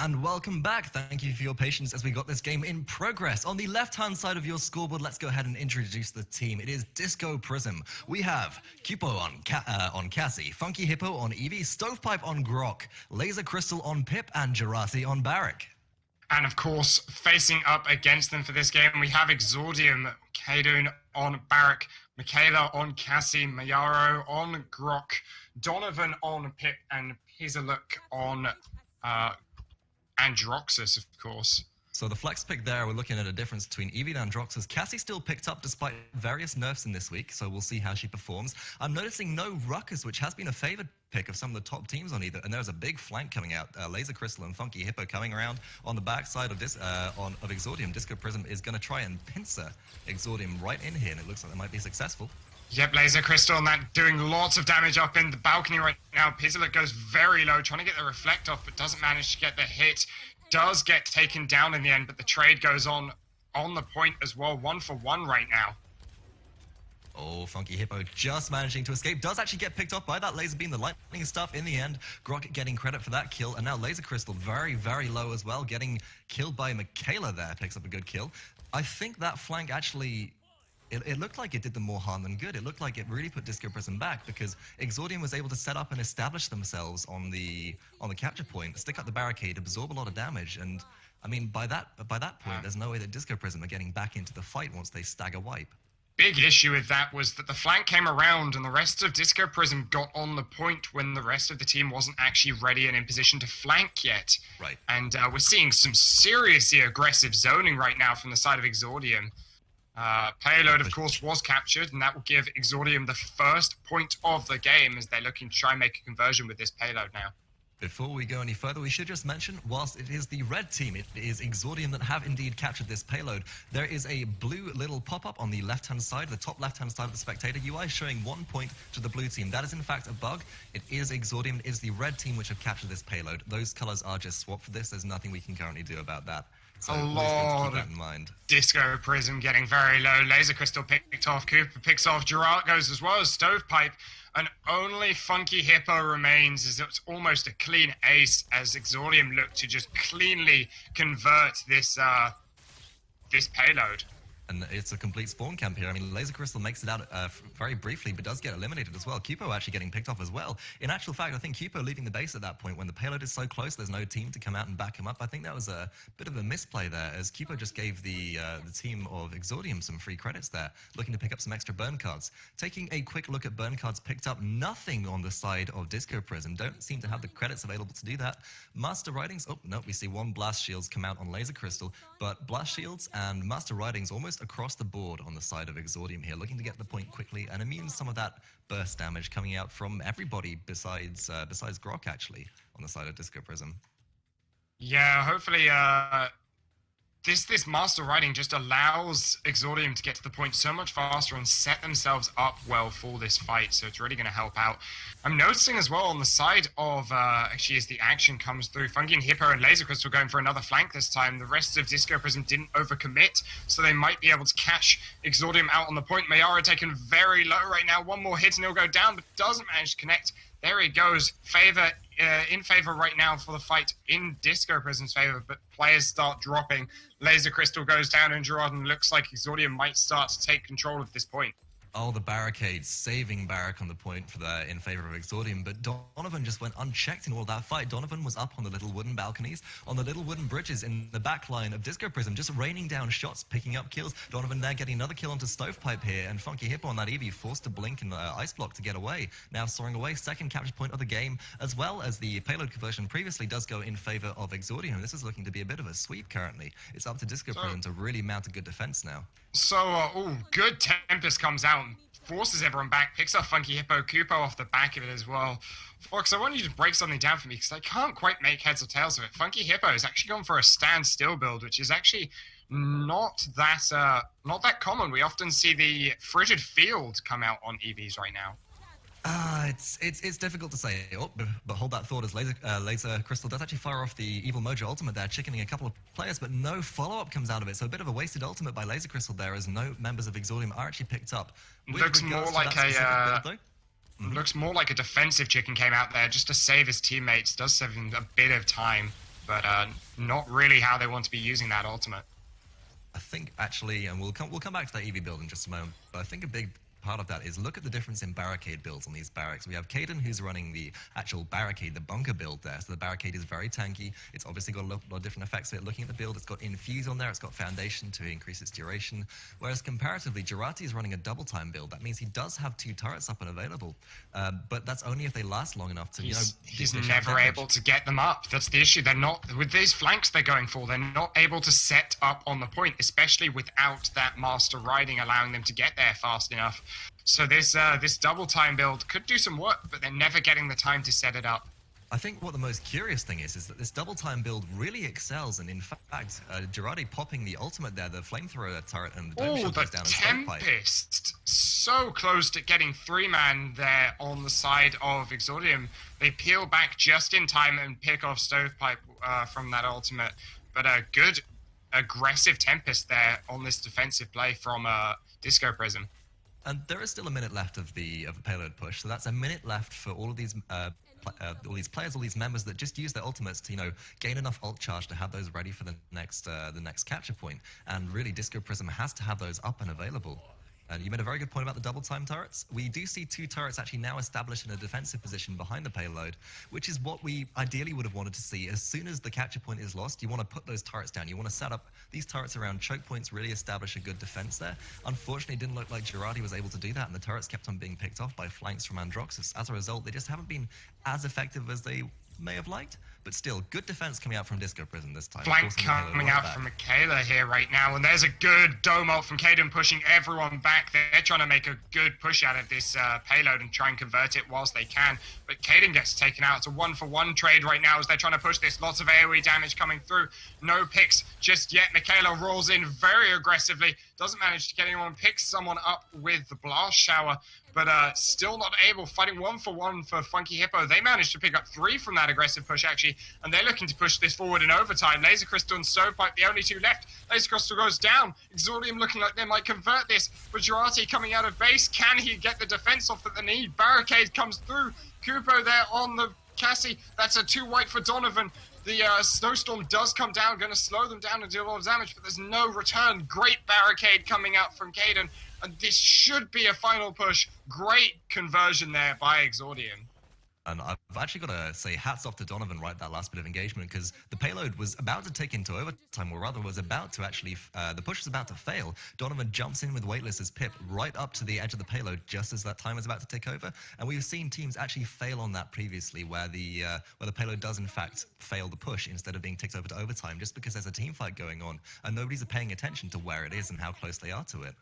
And welcome back. Thank you for your patience as we got this game in progress. On the left-hand side of your scoreboard, let's go ahead and introduce the team. It is DiskoPrism. We have Cupo on Cassie, Funky Hippo on Eevee, Stovepipe on Grok, Laser Crystal on Pip, and Jurathi on Barik. And of course, facing up against them for this game, we have Exordium, Kadoon on Barik, Michaela on Cassie, Mayaro on Grok, Donovan on Pip, and Pizaluk on Androxus, of course. So the flex pick there, we're looking at a difference between Eevee and Androxus. Cassie still picked up despite various nerfs in this week, so we'll see how she performs. I'm noticing no Ruckus, which has been a favored pick of some of the top teams on either, and there's a big flank coming out. Laser Crystal and Funky Hippo coming around on the backside of this of Exordium. DiskoPrism is going to try and pincer Exordium right in here, and it looks like they might be successful. Yep, Laser Crystal and that doing lots of damage up in the balcony right now. Pizaluk goes very low, trying to get the reflect off, but doesn't manage to get the hit. Does get taken down in the end, but the trade goes on the point as well. 1-for-1 right now. Oh, Funky Hippo just managing to escape. Does actually get picked off by that laser beam, the lightning stuff in the end. Grok getting credit for that kill, and now Laser Crystal very, very low as well, getting killed by Michaela there. Picks up a good kill. I think that flank actually... It looked like it did them more harm than good. It looked like it really put DiskoPrism back because Exordium was able to set up and establish themselves on the capture point, stick up the barricade, absorb a lot of damage, and I mean by that point, there's no way that DiskoPrism are getting back into the fight once they stagger wipe. Big issue with that was that the flank came around and the rest of DiskoPrism got on the point when the rest of the team wasn't actually ready and in position to flank yet. Right. And we're seeing some seriously aggressive zoning right now from the side of Exordium. Payload, of course, was captured, and that will give Exordium the first point of the game as they're looking to try and make a conversion with this payload now. Before we go any further, we should just mention, whilst it is the red team, it is Exordium that have indeed captured this payload. There is a blue little pop-up on the left-hand side, the top left-hand side of the spectator UI, showing 1 point to the blue team. That is, in fact, a bug. It is Exordium, it is the red team which have captured this payload. Those colors are just swapped for this. There's nothing we can currently do about that. So a lot keep that in mind. DiskoPrism getting very low. Laser Crystal picked off. Cooper picks off. Gerard goes as well as Stovepipe. And only Funky Hippo remains as it's almost a clean ace as Exordium look to just cleanly convert this this payload. And it's a complete spawn camp here. I mean, Laser Crystal makes it out very briefly, but does get eliminated as well. Cupo actually getting picked off as well. In actual fact, I think Cupo leaving the base at that point when the payload is so close, there's no team to come out and back him up. I think that was a bit of a misplay there, as Cupo just gave the team of Exordium some free credits there, looking to pick up some extra burn cards. Taking a quick look at burn cards picked up, nothing on the side of DiskoPrism. Don't seem to have the credits available to do that. Master Writings, oh no, we see one Blast Shields come out on Laser Crystal, but Blast Shields and Master Writings almost across the board on the side of Exordium here, looking to get the point quickly and immune some of that burst damage coming out from everybody besides Grok actually on the side of DiskoPrism. Yeah, hopefully this Master Writing just allows Exordium to get to the point so much faster and set themselves up well for this fight, so it's really going to help out. I'm noticing as well on the side of, actually as the action comes through, Funky and Hippo and Laser Crystal going for another flank this time. The rest of DiskoPrism didn't overcommit, so they might be able to catch Exordium out on the point. Mayara taken very low right now. One more hit and he'll go down, but doesn't manage to connect. There he goes. In favor right now for the fight in DiskoPrism's favor, but players start dropping. Laser Crystal goes down and Gerard, and looks like Exordium might start to take control of this point. Oh, the barricade, saving Barik on the point for in favor of Exordium, but Donovan just went unchecked in all that fight. Donovan was up on the little wooden balconies, on the little wooden bridges in the back line of DiskoPrism, just raining down shots, picking up kills. Donovan there getting another kill onto Stovepipe here, and Funky Hippo on that Eevee forced to blink and ice block to get away. Now soaring away, second capture point of the game, as well as the payload conversion previously does go in favor of Exordium. This is looking to be a bit of a sweep currently. It's up to DiskoPrism to really mount a good defense now. So, good Tempest comes out and forces everyone back, picks up Funky Hippo, Cupo off the back of it as well. Fox, I want you to break something down for me because I can't quite make heads or tails of it. Funky Hippo has actually gone for a standstill build, which is actually not that common. We often see the Frigid Field come out on EVs right now. It's difficult to say. Oh, but hold that thought as Laser Crystal does actually fire off the Evil Mojo ultimate there, chickening a couple of players, but no follow-up comes out of it. So a bit of a wasted ultimate by Laser Crystal there, as no members of Exordium are actually picked up. Looks more like a defensive chicken came out there just to save his teammates. Does save him a bit of time. but not really how they want to be using that ultimate. I think actually, and we'll come back to that EV build in just a moment, but I think a big part of that is look at the difference in barricade builds on these barracks. We have Caden who's running the actual barricade, the bunker build there. So the barricade is very tanky. It's obviously got a lot of different effects to it. Looking at the build, it's got infuse on there. It's got foundation to increase its duration. Whereas comparatively, Girati is running a double time build. That means he does have 2 turrets up and available. But that's only if they last long enough to, he's never able to get them up. That's the issue. They're not, with these flanks they're going for, they're not able to set up on the point, especially without that master riding allowing them to get there fast enough. So this double time build could do some work, but they're never getting the time to set it up. I think what the most curious thing is that this double time build really excels, and in fact, Girardi popping the ultimate there, the flamethrower turret, and the dome shield goes down as stovepipe. Tempest! So close to getting 3-man there on the side of Exordium. They peel back just in time and pick off stovepipe from that ultimate. But a good aggressive Tempest there on this defensive play from DiskoPrism. And there is still a minute left of the payload push, so that's a minute left for all of these players, all these members that just use their ultimates to gain enough ult charge to have those ready for the next capture point. And really, DiskoPrism has to have those up and available. And you made a very good point about the double time turrets. We do see 2 turrets actually now established in a defensive position behind the payload, which is what we ideally would have wanted to see. As soon as the capture point is lost, you want to put those turrets down. You want to set up these turrets around choke points, really establish a good defense there. Unfortunately, it didn't look like Girardi was able to do that, and the turrets kept on being picked off by flanks from Androxus. As a result, they just haven't been as effective as they may have liked, but still, good defense coming out from DiskoPrism this time. Flank coming out from Michaela here right now, and there's a good dome ult from Caden pushing everyone back. They're trying to make a good push out of this payload and try and convert it whilst they can, but Caden gets taken out. It's a 1-for-1 trade right now as they're trying to push this. Lots of AoE damage coming through. No picks just yet. Michaela rolls in very aggressively, doesn't manage to get anyone, picks someone up with the blast shower, but still not able. Fighting 1-for-1 for Funky Hippo. They managed to pick up 3 from that aggressive push, actually, and they're looking to push this forward in overtime. Laser Crystal and Stovepipe, the only 2 left. Laser Crystal goes down. Exordium looking like they might convert this, but Girati coming out of base. Can he get the defense off that they need? Barricade comes through. Kupo there on the Cassie. That's a 2 white for Donovan. The snowstorm does come down, going to slow them down and do a lot of damage, but there's no return. Great barricade coming out from Caden, and this should be a final push. Great conversion there by Exordium. And I've actually got to say hats off to Donovan right that last bit of engagement, because the payload was about to take into overtime, or rather was about to actually, the push was about to fail. Donovan jumps in with Weightless as Pip right up to the edge of the payload just as that time is about to take over. And we've seen teams actually fail on that previously, where the payload does in fact fail the push instead of being ticked over to overtime, just because there's a team fight going on and nobody's paying attention to where it is and how close they are to it.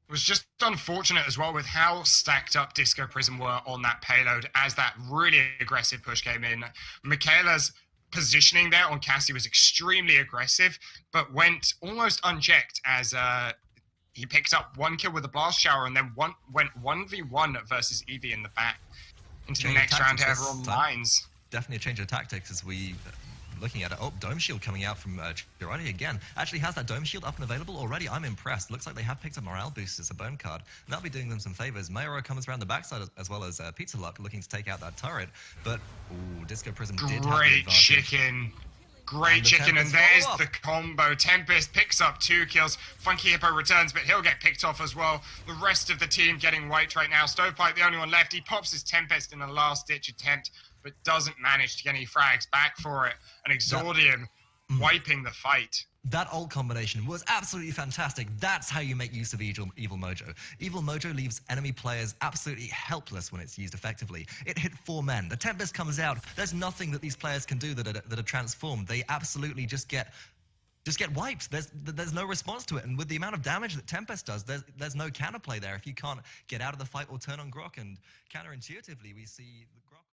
It was just unfortunate as well with how stacked up DiskoPrism were on that payload as that really aggressive push came in. Michaela's positioning there on Cassie was extremely aggressive, but went almost unchecked as he picked up 1 kill with a blast shower and then went 1v1 versus Eevee in the back into the next round to everyone mines. Definitely a change of tactics as we... looking at it. Oh, Dome Shield coming out from Girardi again. Actually has that Dome Shield up and available already. I'm impressed. Looks like they have picked up Morale Boost as a bone card. And that'll be doing them some favors. Mayoro comes around the backside as well as Pizza Luck looking to take out that turret. But, ooh, DiskoPrism did have the advantage. Great chicken, and there's the combo. Tempest picks up 2 kills. Funky Hippo returns, but he'll get picked off as well. The rest of the team getting wiped right now. Stovepipe, the only one left. He pops his Tempest in a last-ditch attempt, but doesn't manage to get any frags back for it. And Exordium wiping the fight. That ult combination was absolutely fantastic. That's how you make use of Evil Mojo. Evil Mojo leaves enemy players absolutely helpless when it's used effectively. It hit 4 men. The Tempest comes out. There's nothing that these players can do that are transformed. They absolutely just get wiped. There's no response to it. And with the amount of damage that Tempest does, there's no counterplay there if you can't get out of the fight or turn on Grok. And counterintuitively, we see the Grok...